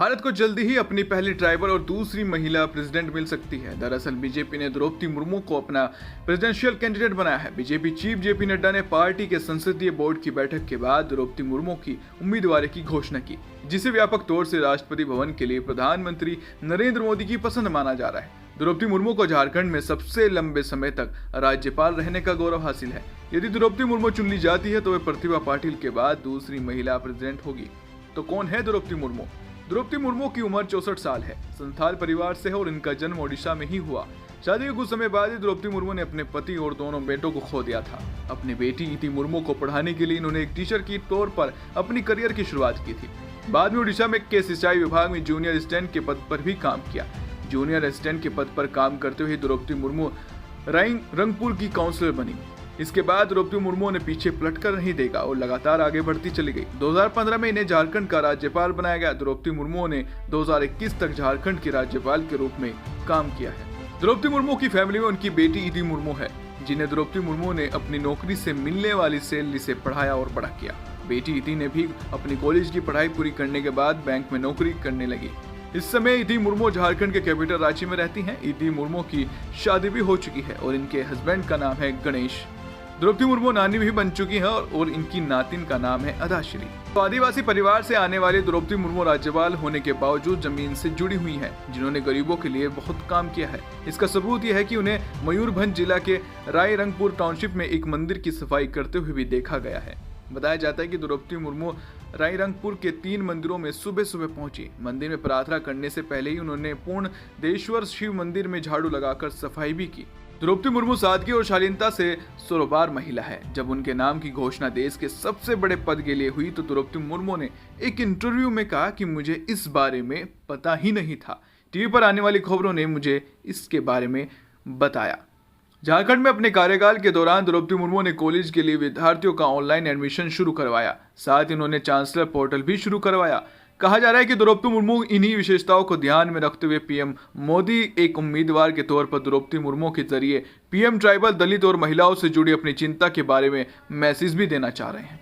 भारत को जल्दी ही अपनी पहली ट्राइबल और दूसरी महिला प्रेसिडेंट मिल सकती है। दरअसल बीजेपी ने द्रौपदी मुर्मू को अपना प्रेसिडेंशियल कैंडिडेट बनाया है। बीजेपी चीफ जेपी नड्डा ने पार्टी के संसदीय बोर्ड की बैठक के बाद द्रौपदी मुर्मू की उम्मीदवारी की घोषणा की, जिसे व्यापक तौर से राष्ट्रपति भवन के लिए प्रधानमंत्री नरेंद्र मोदी की पसंद माना जा रहा है। द्रौपदी मुर्मू को झारखंड में सबसे लंबे समय तक राज्यपाल रहने का गौरव हासिल है। यदि द्रौपदी मुर्मू चुन ली जाती है तो वे प्रतिभा पाटिल के बाद दूसरी महिला प्रेसिडेंट होगी। तो कौन है द्रौपदी मुर्मू? द्रौपदी मुर्मू की उम्र 64 साल है। संथाल परिवार से है और इनका जन्म ओडिशा में ही हुआ। शादी के कुछ समय बाद ही द्रौपदी मुर्मू ने अपने पति और दोनों बेटों को खो दिया था। अपनी बेटी इति मुर्मू को पढ़ाने के लिए इन्होंने एक टीचर के तौर पर अपनी करियर की शुरुआत की थी। बाद में ओडिशा में के सिंचाई विभाग में जूनियर असिस्टेंट के पद पर भी काम किया। जूनियर असिस्टेंट के पद पर काम करते हुए द्रौपदी मुर्मू रंगपुर की काउंसलर बनी। इसके बाद द्रौपदी मुर्मू ने पीछे पलटकर नहीं देखा और लगातार आगे बढ़ती चली गई। 2015 में इन्हें झारखंड का राज्यपाल बनाया गया। द्रौपदी मुर्मू ने 2021 तक झारखंड के राज्यपाल के रूप में काम किया है। द्रौपदी मुर्मू की फैमिली में उनकी बेटी इति मुर्मू है, जिन्हें द्रौपदी मुर्मू ने अपनी नौकरी से मिलने वाली सैलरी से पढ़ाया और बड़ा किया। बेटी इति ने भी अपनी कॉलेज की पढ़ाई पूरी करने के बाद बैंक में नौकरी करने लगी। इस समय इति मुर्मू झारखंड के कैपिटल रांची में रहती हैं। इति मुर्मू की शादी भी हो चुकी है और इनके हस्बैंड का नाम है गणेश। द्रौपदी मुर्मू नानी भी बन चुकी है और इनकी नातिन का नाम है अदाश्री। तो आदिवासी परिवार से आने वाली द्रौपदी मुर्मू राज्यपाल होने के बावजूद जमीन से जुड़ी हुई हैं, जिन्होंने गरीबों के लिए बहुत काम किया है। इसका सबूत यह है कि उन्हें मयूरभंज जिला के रायरंगपुर टाउनशिप में एक मंदिर की सफाई करते हुए भी देखा गया है। बताया जाता है कि द्रौपदी मुर्मू रायरंगपुर के 3 मंदिरों में सुबह सुबह पहुंची। मंदिर में प्रार्थना करने से पहले ही उन्होंने पूर्णदेश्वर शिव मंदिर में झाड़ू लगाकर सफाई भी की। द्रौपदी मुर्मू सादगी और शालीनता से सुरबार महिला है। जब उनके नाम की घोषणा देश के सबसे बड़े पद के लिए हुई तो द्रौपदी मुर्मू ने एक इंटरव्यू में कहा कि मुझे इस बारे में पता ही नहीं था। टीवी पर आने वाली खबरों ने मुझे इसके बारे में बताया। झारखंड में अपने कार्यकाल के दौरान द्रौपदी मुर्मू ने कॉलेज के लिए विद्यार्थियों का ऑनलाइन एडमिशन शुरू करवाया। साथ ही उन्होंने चांसलर पोर्टल भी शुरू करवाया। कहा जा रहा है कि द्रौपदी मुर्मू इन्हीं विशेषताओं को ध्यान में रखते हुए पीएम मोदी एक उम्मीदवार के तौर पर द्रौपदी मुर्मू के जरिए पीएम ट्राइबल, दलित और महिलाओं से जुड़ी अपनी चिंता के बारे में मैसेज भी देना चाह रहे हैं।